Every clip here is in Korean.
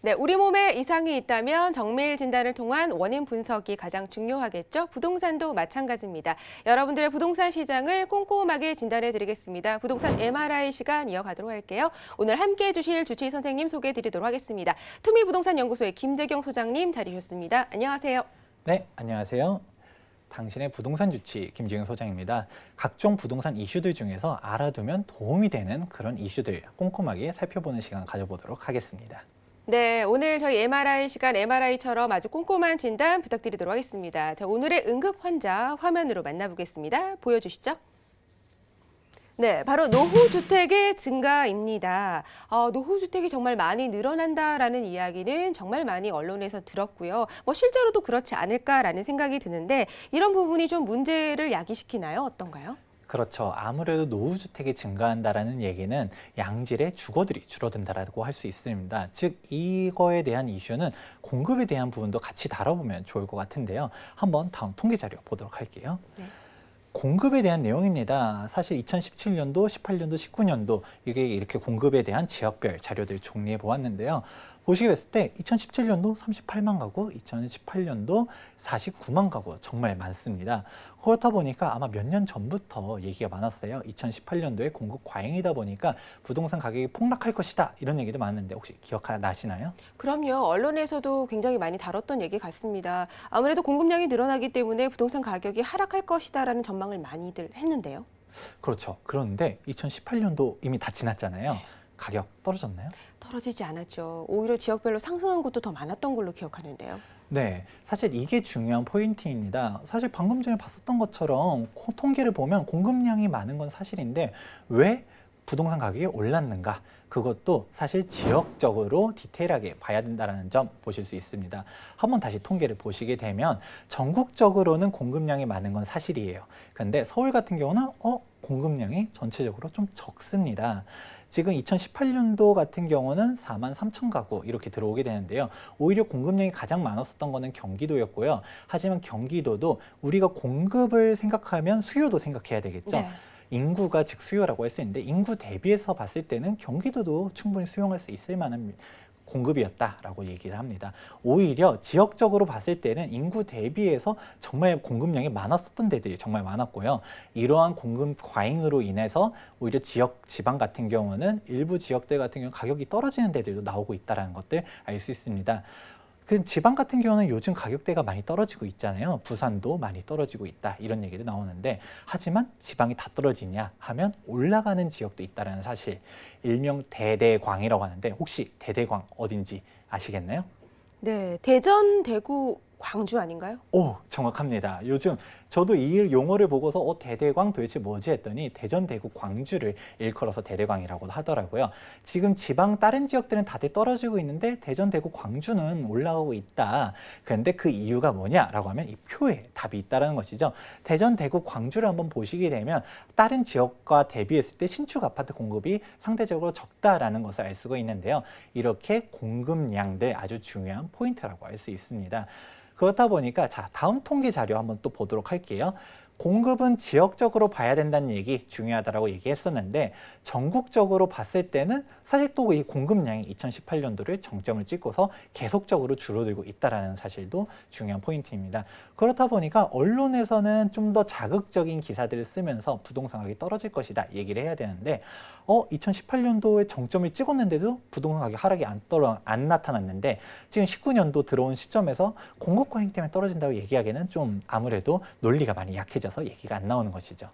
네, 우리 몸에 이상이 있다면 정밀 진단을 통한 원인 분석이 가장 중요하겠죠. 부동산도 마찬가지입니다. 여러분들의 부동산 시장을 꼼꼼하게 진단해 드리겠습니다. 부동산 MRI 시간 이어가도록 할게요. 오늘 함께해 주실 주치의 선생님 소개해 드리도록 하겠습니다. 투미부동산연구소의 김재경 소장님 자리해 주셨습니다. 안녕하세요. 네, 안녕하세요. 당신의 부동산 주치 김지영 소장입니다. 각종 부동산 이슈들 중에서 알아두면 도움이 되는 그런 이슈들 꼼꼼하게 살펴보는 시간 가져보도록 하겠습니다. 네, 오늘 저희 MRI 시간 MRI처럼 아주 꼼꼼한 진단 부탁드리도록 하겠습니다. 자, 오늘의 응급 환자 화면으로 만나보겠습니다. 보여주시죠. 네, 바로 노후주택의 증가입니다. 노후주택이 정말 많이 늘어난다라는 이야기는 정말 많이 언론에서 들었고요. 실제로도 그렇지 않을까라는 생각이 드는데 이런 부분이 좀 문제를 야기시키나요? 어떤가요? 그렇죠. 아무래도 노후주택이 증가한다라는 얘기는 양질의 주거들이 줄어든다라고 할 수 있습니다. 즉 이거에 대한 이슈는 공급에 대한 부분도 같이 다뤄보면 좋을 것 같은데요. 한번 다음 통계 자료 보도록 할게요. 네. 공급에 대한 내용입니다. 사실 2017년도, 18년도, 19년도 이게 이렇게 공급에 대한 지역별 자료들 정리해 보았는데요. 보시게 됐을 때 2017년도 38만 가구, 2018년도 49만 가구 정말 많습니다. 그렇다 보니까 아마 몇 년 전부터 얘기가 많았어요. 2018년도에 공급 과잉이다 보니까 부동산 가격이 폭락할 것이다 이런 얘기도 많았는데 혹시 기억나시나요? 그럼요. 언론에서도 굉장히 많이 다뤘던 얘기 같습니다. 아무래도 공급량이 늘어나기 때문에 부동산 가격이 하락할 것이다라는 전망을 많이들 했는데요. 그렇죠. 그런데 2018년도 이미 다 지났잖아요. 가격 떨어졌나요? 떨어지지 않았죠. 오히려 지역별로 상승한 곳도 더 많았던 걸로 기억하는데요. 네, 사실 이게 중요한 포인트입니다. 사실 방금 전에 봤었던 것처럼 통계를 보면 공급량이 많은 건 사실인데 왜 부동산 가격이 올랐는가? 그것도 사실 지역적으로 디테일하게 봐야 된다는 점 보실 수 있습니다. 한번 다시 통계를 보시게 되면 전국적으로는 공급량이 많은 건 사실이에요. 그런데 서울 같은 경우는 공급량이 전체적으로 좀 적습니다. 지금 2018년도 같은 경우는 4만 3천 가구 이렇게 들어오게 되는데요. 오히려 공급량이 가장 많았었던 거는 경기도였고요. 하지만 경기도도 우리가 공급을 생각하면 수요도 생각해야 되겠죠. 네. 인구가 즉 수요라고 할 수 있는데 인구 대비해서 봤을 때는 경기도도 충분히 수용할 수 있을 만한 공급이었다라고 얘기를 합니다. 오히려 지역적으로 봤을 때는 인구 대비해서 정말 공급량이 많았었던 데들이 정말 많았고요. 이러한 공급 과잉으로 인해서 오히려 지방 같은 경우는 일부 지역들 같은 경우 가격이 떨어지는 데들도 나오고 있다는 것들 알 수 있습니다. 그 지방 같은 경우는 요즘 가격대가 많이 떨어지고 있잖아요. 부산도 많이 떨어지고 있다 이런 얘기도 나오는데 하지만 지방이 다 떨어지냐 하면 올라가는 지역도 있다는 사실. 일명 대대광이라고 하는데 혹시 대대광 어딘지 아시겠나요? 네, 대전, 대구, 광주 아닌가요? 오, 정확합니다. 요즘 저도 이 용어를 보고서 대대광 도대체 뭐지 했더니 대전, 대구, 광주를 일컬어서 대대광이라고 하더라고요. 지금 지방 다른 지역들은 다들 떨어지고 있는데 대전, 대구, 광주는 올라가고 있다. 그런데 그 이유가 뭐냐라고 하면 이 표에 답이 있다는 것이죠. 대전, 대구, 광주를 한번 보시게 되면 다른 지역과 대비했을 때 신축 아파트 공급이 상대적으로 적다라는 것을 알 수가 있는데요. 이렇게 공급량들 아주 중요한 포인트라고 할 수 있습니다. 그렇다 보니까 자, 다음 통계 자료 한번 또 보도록 할게요. 공급은 지역적으로 봐야 된다는 얘기 중요하다라고 얘기했었는데 전국적으로 봤을 때는 사실 또 이 공급량이 2018년도를 정점을 찍고서 계속적으로 줄어들고 있다는 사실도 중요한 포인트입니다. 그렇다 보니까 언론에서는 좀 더 자극적인 기사들을 쓰면서 부동산 가격이 떨어질 것이다 얘기를 해야 되는데 2018년도에 정점을 찍었는데도 부동산 가격 하락이 안 나타났는데 지금 19년도 들어온 시점에서 공급 과잉 때문에 떨어진다고 얘기하기에는 좀 아무래도 논리가 많이 약해져서 얘기가 안 나오는 것이죠.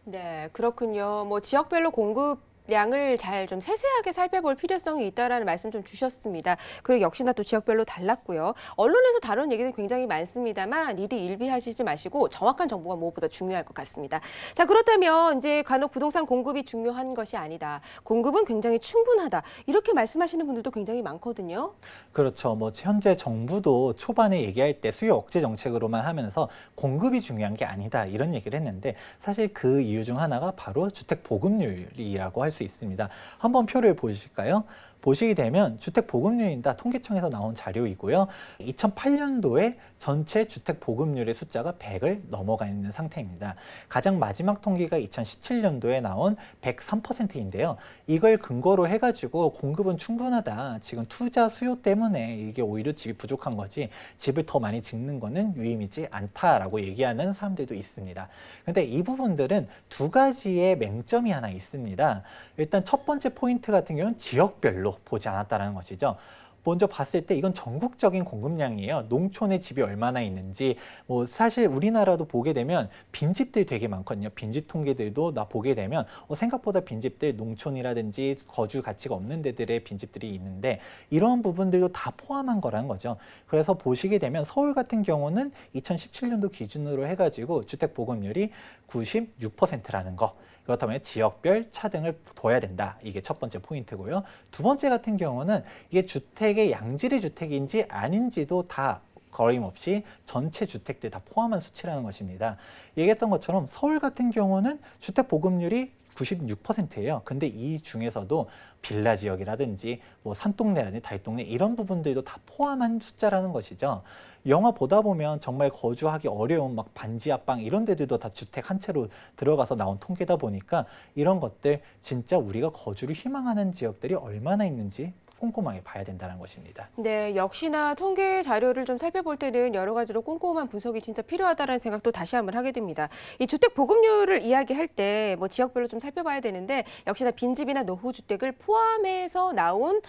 네, 그렇군요. 지역별로 공급량을 잘 좀 세세하게 살펴볼 필요성이 있다라는 말씀 좀 주셨습니다. 그리고 역시나 또 지역별로 달랐고요. 언론에서 다룬 얘기는 굉장히 많습니다만 일이 일비하시지 마시고 정확한 정보가 무엇보다 중요할 것 같습니다. 자, 그렇다면 이제 간혹 부동산 공급이 중요한 것이 아니다. 공급은 굉장히 충분하다. 이렇게 말씀하시는 분들도 굉장히 많거든요. 그렇죠. 현재 정부도 초반에 얘기할 때 수요 억제 정책으로만 하면서 공급이 중요한 게 아니다 이런 얘기를 했는데 사실 그 이유 중 하나가 바로 주택 보급률이라고 할 수 있습니다. 한번 표를 보실까요? 보시게 되면 주택 보급률입니다. 통계청에서 나온 자료이고요. 2008년도에 전체 주택 보급률의 숫자가 100을 넘어가 있는 상태입니다. 가장 마지막 통계가 2017년도에 나온 103%인데요. 이걸 근거로 해가지고 공급은 충분하다. 지금 투자 수요 때문에 이게 오히려 집이 부족한 거지 집을 더 많이 짓는 거는 유의미지 않다라고 얘기하는 사람들도 있습니다. 근데 이 부분들은 두 가지의 맹점이 하나 있습니다. 일단 첫 번째 포인트 같은 경우는 지역별로 보지 않았다는 것이죠. 먼저 봤을 때 이건 전국적인 공급량이에요. 농촌에 집이 얼마나 있는지 뭐 사실 우리나라도 보게 되면 빈집들 되게 많거든요. 빈집 통계들도 나 보게 되면 생각보다 빈집들 농촌이라든지 거주 가치가 없는 데들의 빈집들이 있는데 이런 부분들도 다 포함한 거라는 거죠. 그래서 보시게 되면 서울 같은 경우는 2017년도 기준으로 해가지고 주택 보급률이 96%라는 거. 그렇다면 지역별 차등을 둬야 된다. 이게 첫 번째 포인트고요. 두 번째 같은 경우는 이게 주택의 양질의 주택인지 아닌지도 다 거림없이 전체 주택들 다 포함한 수치라는 것입니다. 얘기했던 것처럼 서울 같은 경우는 주택 보급률이 96%예요. 근데 이 중에서도 빌라 지역이라든지 뭐 산동네라든지 달동네 이런 부분들도 다 포함한 숫자라는 것이죠. 영화 보다 보면 정말 거주하기 어려운 막 반지 앞방 이런 데들도 다 주택 한 채로 들어가서 나온 통계다 보니까 이런 것들 진짜 우리가 거주를 희망하는 지역들이 얼마나 있는지 꼼꼼하게 봐야 된다는 것입니다. 네, 역시나 통계 자료를 좀 살펴볼 때는 여러 가지로 꼼꼼한 분석이 진짜 필요하다는 생각도 다시 한번 하게 됩니다. 이 주택 보급률을 이야기할 때 뭐 지역별로 좀 살펴봐야 되는데 역시나 빈집이나 노후주택을 포함해서 나온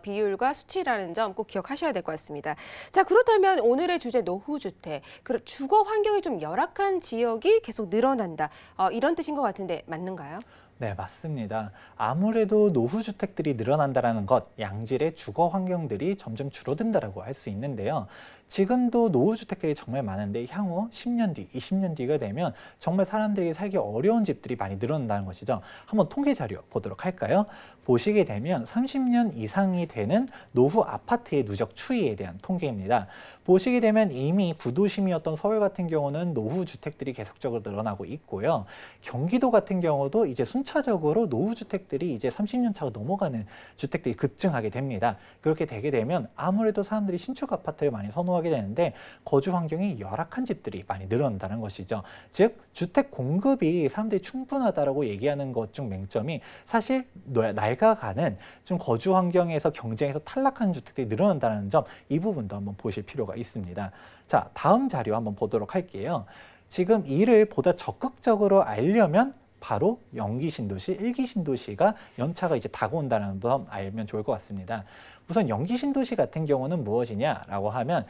비율과 수치라는 점 꼭 기억하셔야 될 것 같습니다. 자, 그렇다면 오늘의 주제 노후주택, 주거 환경이 좀 열악한 지역이 계속 늘어난다. 이런 뜻인 것 같은데 맞는가요? 네, 맞습니다. 아무래도 노후주택들이 늘어난다는 것, 양질의 주거 환경들이 점점 줄어든다라고 할 수 있는데요. 지금도 노후주택들이 정말 많은데 향후 10년 뒤, 20년 뒤가 되면 정말 사람들이 살기 어려운 집들이 많이 늘어난다는 것이죠. 한번 통계 자료 보도록 할까요? 보시게 되면 30년 이상이 되는 노후 아파트의 누적 추이에 대한 통계입니다. 보시게 되면 이미 구도심이었던 서울 같은 경우는 노후주택들이 계속적으로 늘어나고 있고요. 경기도 같은 경우도 이제 순차적으로 노후주택들이 이제 30년 차가 넘어가는 주택들이 급증하게 됩니다. 그렇게 되게 되면 아무래도 사람들이 신축 아파트를 많이 선호하게 되는데 거주 환경이 열악한 집들이 많이 늘어난다는 것이죠. 즉 주택 공급이 사람들이 충분하다라고 얘기하는 것 중 맹점이 사실 낡아가는 좀 거주 환경에서 경쟁에서 탈락하는 주택들이 늘어난다는 점, 이 부분도 한번 보실 필요가 있습니다. 자, 다음 자료 한번 보도록 할게요. 지금 이를 보다 적극적으로 알려면 바로 연기 신도시, 일기 신도시가 연차가 이제 다가온다는 점 알면 좋을 것 같습니다. 우선 연기 신도시 같은 경우는 무엇이냐라고 하면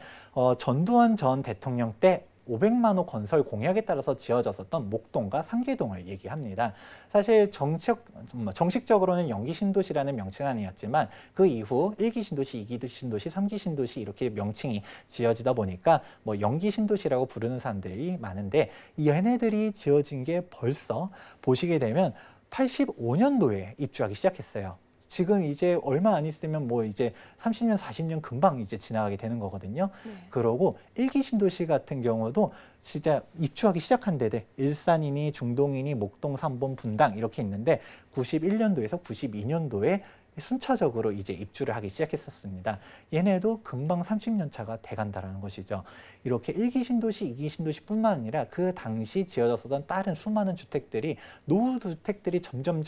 전두환 전 대통령 때 500만 호 건설 공약에 따라서 지어졌었던 목동과 상계동을 얘기합니다. 사실 정식적으로는 연기 신도시라는 명칭은 아니었지만 그 이후 1기 신도시, 2기 신도시, 3기 신도시 이렇게 명칭이 지어지다 보니까 뭐 연기 신도시라고 부르는 사람들이 많은데 얘네들이 지어진 게 벌써 보시게 되면 85년도에 입주하기 시작했어요. 지금 이제 얼마 안 있으면 뭐 이제 30년, 40년 금방 이제 지나가게 되는 거거든요. 네. 그러고 일기 신도시 같은 경우도 진짜 입주하기 시작한 데들 일산이니 중동이니 목동, 삼본, 분당 이렇게 있는데 91년도에서 92년도에 순차적으로 이제 입주를 하기 시작했었습니다. 얘네도 금방 30년 차가 돼간다라는 것이죠. 이렇게 1기 신도시, 2기 신도시뿐만 아니라 그 당시 지어졌었던 다른 수많은 주택들이 노후 주택들이 점점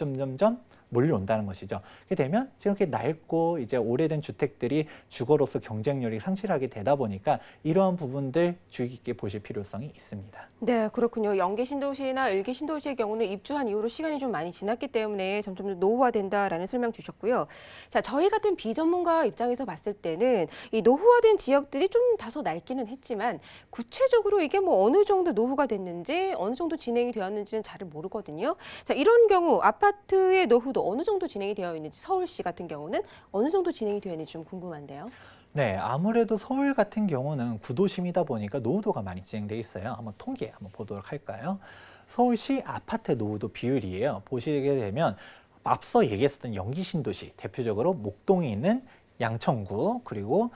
몰려온다는 것이죠. 그렇게 되면 이렇게 낡고 이제 오래된 주택들이 주거로서 경쟁력이 상실하게 되다 보니까 이러한 부분들 주의 깊게 보실 필요성이 있습니다. 네, 그렇군요. 연계 신도시나 일기 신도시의 경우는 입주한 이후로 시간이 좀 많이 지났기 때문에 점점 노후화된다라는 설명 주셨고요. 자, 저희 같은 비전문가 입장에서 봤을 때는 이 노후화된 지역들이 좀 다소 낡기는 했지만 구체적으로 이게 뭐 어느 정도 노후가 됐는지 어느 정도 진행이 되었는지는 잘 모르거든요. 자, 이런 경우 아파트의 노후도 어느 정도 진행이 되어 있는지 서울시 같은 경우는 어느 정도 진행이 되어 있는지 좀 궁금한데요. 네, 아무래도 서울 같은 경우는 구도심이다 보니까 노후도가 많이 진행돼 있어요. 한번 통계 한번 보도록 할까요? 서울시 아파트 노후도 비율이에요. 보시게 되면 앞서 얘기했었던 연기 신도시, 대표적으로 목동에 있는 양천구 그리고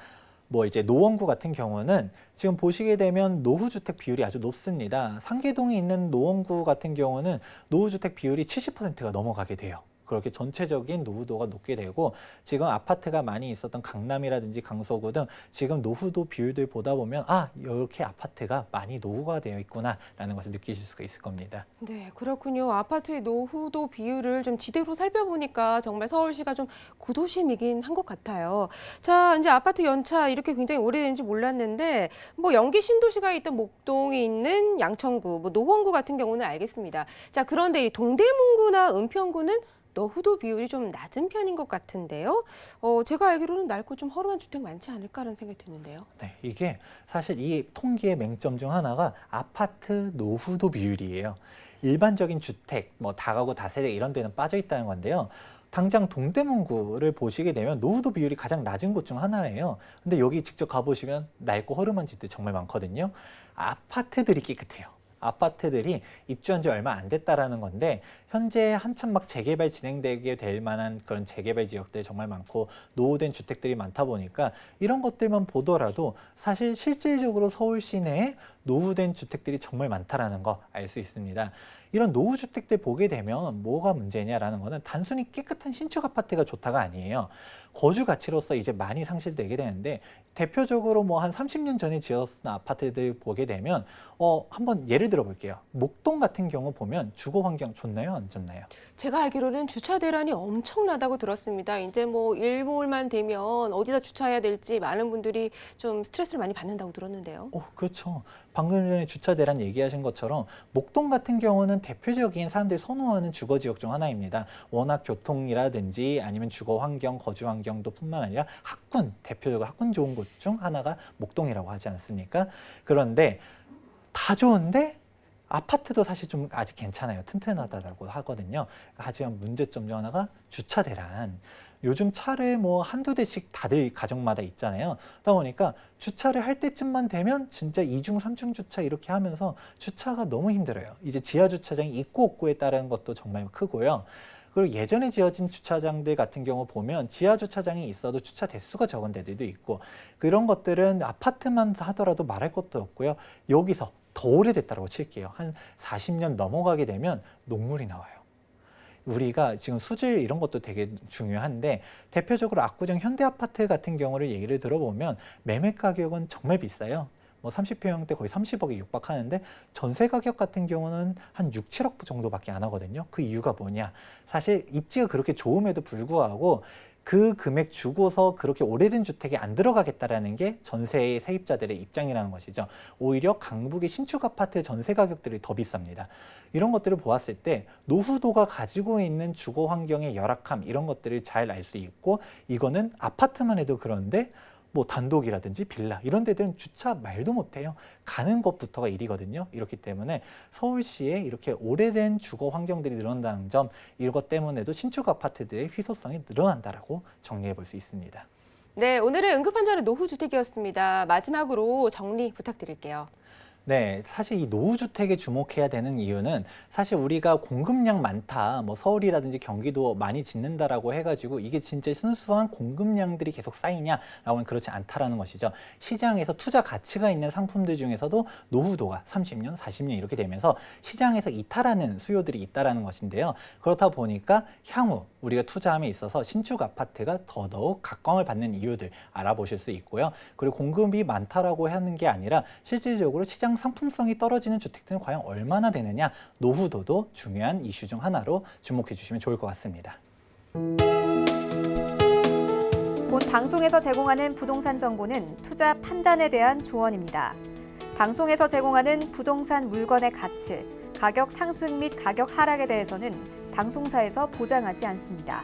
뭐 이제 노원구 같은 경우는 지금 보시게 되면 노후주택 비율이 아주 높습니다. 상계동에 있는 노원구 같은 경우는 노후주택 비율이 70%가 넘어가게 돼요. 그렇게 전체적인 노후도가 높게 되고 지금 아파트가 많이 있었던 강남이라든지 강서구 등 지금 노후도 비율들 보다 보면 이렇게 아파트가 많이 노후가 되어 있구나라는 것을 느끼실 수가 있을 겁니다. 네, 그렇군요. 아파트의 노후도 비율을 좀 지대로 살펴보니까 정말 서울시가 좀 구도심이긴 한 것 같아요. 자, 이제 아파트 연차 이렇게 굉장히 오래된지 몰랐는데 뭐 연기 신도시가 있던 목동이 있는 양천구, 뭐 노원구 같은 경우는 알겠습니다. 자, 그런데 이 동대문구나 은평구는 노후도 비율이 좀 낮은 편인 것 같은데요. 제가 알기로는 낡고 좀 허름한 주택 많지 않을까라는 생각이 드는데요. 네, 이게 사실 이 통계의 맹점 중 하나가 아파트 노후도 비율이에요. 일반적인 주택, 뭐 다가구 다세대 이런 데는 빠져 있다는 건데요. 당장 동대문구를 보시게 되면 노후도 비율이 가장 낮은 곳 중 하나예요. 근데 여기 직접 가보시면 낡고 허름한 집들 정말 많거든요. 아파트들이 깨끗해요. 아파트들이 입주한 지 얼마 안 됐다라는 건데 현재 한참 막 재개발 진행되게 될 만한 그런 재개발 지역들이 정말 많고 노후된 주택들이 많다 보니까 이런 것들만 보더라도 사실 실질적으로 서울 시내에 노후된 주택들이 정말 많다라는 거 알 수 있습니다. 이런 노후 주택들 보게 되면 뭐가 문제냐라는 거는 단순히 깨끗한 신축 아파트가 좋다가 아니에요. 거주 가치로서 이제 많이 상실되게 되는데 대표적으로 뭐 한 30년 전에 지었던 아파트들 보게 되면 한번 예를 들어 볼게요. 목동 같은 경우 보면 주거 환경 좋나요? 안 좋나요? 제가 알기로는 주차 대란이 엄청나다고 들었습니다. 이제 뭐 일몰만 되면 어디다 주차해야 될지 많은 분들이 좀 스트레스를 많이 받는다고 들었는데요. 그렇죠. 방금 전에 주차 대란 얘기하신 것처럼 목동 같은 경우는 대표적인 사람들이 선호하는 주거 지역 중 하나입니다. 워낙 교통이라든지 아니면 주거 환경, 거주 환경도 뿐만 아니라 학군, 대표적으로 학군 좋은 곳 중 하나가 목동이라고 하지 않습니까? 그런데 다 좋은데 아파트도 사실 좀 아직 괜찮아요. 튼튼하다고 하거든요. 하지만 문제점 중 하나가 주차 대란. 요즘 차를 뭐 한두 대씩 다들 가정마다 있잖아요. 그러다 보니까 주차를 할 때쯤만 되면 진짜 2중, 3중 주차 이렇게 하면서 주차가 너무 힘들어요. 이제 지하 주차장이 있고 없고에 따른 것도 정말 크고요. 그리고 예전에 지어진 주차장들 같은 경우 보면 지하 주차장이 있어도 주차 대수가 적은 데들도 있고 그런 것들은 아파트만 하더라도 말할 것도 없고요. 여기서 더 오래됐다고 칠게요. 한 40년 넘어가게 되면 녹물이 나와요. 우리가 지금 수질 이런 것도 되게 중요한데 대표적으로 압구정 현대아파트 같은 경우를 얘기를 들어보면 매매 가격은 정말 비싸요. 뭐 30평형대 거의 30억에 육박하는데 전세 가격 같은 경우는 한 6, 7억 정도밖에 안 하거든요. 그 이유가 뭐냐? 사실 입지가 그렇게 좋음에도 불구하고 그 금액 주고서 그렇게 오래된 주택에 안 들어가겠다라는 게 전세의 세입자들의 입장이라는 것이죠. 오히려 강북의 신축 아파트 전세 가격들이 더 비쌉니다. 이런 것들을 보았을 때 노후도가 가지고 있는 주거 환경의 열악함 이런 것들을 잘 알 수 있고 이거는 아파트만 해도 그런데 뭐 단독이라든지 빌라 이런 데들은 주차 말도 못해요. 가는 것부터가 일이거든요. 이렇기 때문에 서울시에 이렇게 오래된 주거 환경들이 늘어난다는 점 이것 때문에도 신축 아파트들의 희소성이 늘어난다라고 정리해 볼 수 있습니다. 네, 오늘은 응급환자는 노후주택이었습니다. 마지막으로 정리 부탁드릴게요. 네, 사실 이 노후주택에 주목해야 되는 이유는 사실 우리가 공급량 많다, 뭐 서울이라든지 경기도 많이 짓는다라고 해가지고 이게 진짜 순수한 공급량들이 계속 쌓이냐라고 하면 그렇지 않다라는 것이죠. 시장에서 투자 가치가 있는 상품들 중에서도 노후도가 30년, 40년 이렇게 되면서 시장에서 이탈하는 수요들이 있다라는 것인데요. 그렇다 보니까 향후 우리가 투자함에 있어서 신축 아파트가 더더욱 각광을 받는 이유들 알아보실 수 있고요. 그리고 공급이 많다라고 하는 게 아니라 실질적으로 시장 상품성이 떨어지는 주택들은 과연 얼마나 되느냐 노후도도 중요한 이슈 중 하나로 주목해 주시면 좋을 것 같습니다. 본 방송에서 제공하는 부동산 정보는 투자 판단에 대한 조언입니다. 방송에서 제공하는 부동산 물건의 가치, 가격 상승 및 가격 하락에 대해서는 방송사에서 보장하지 않습니다.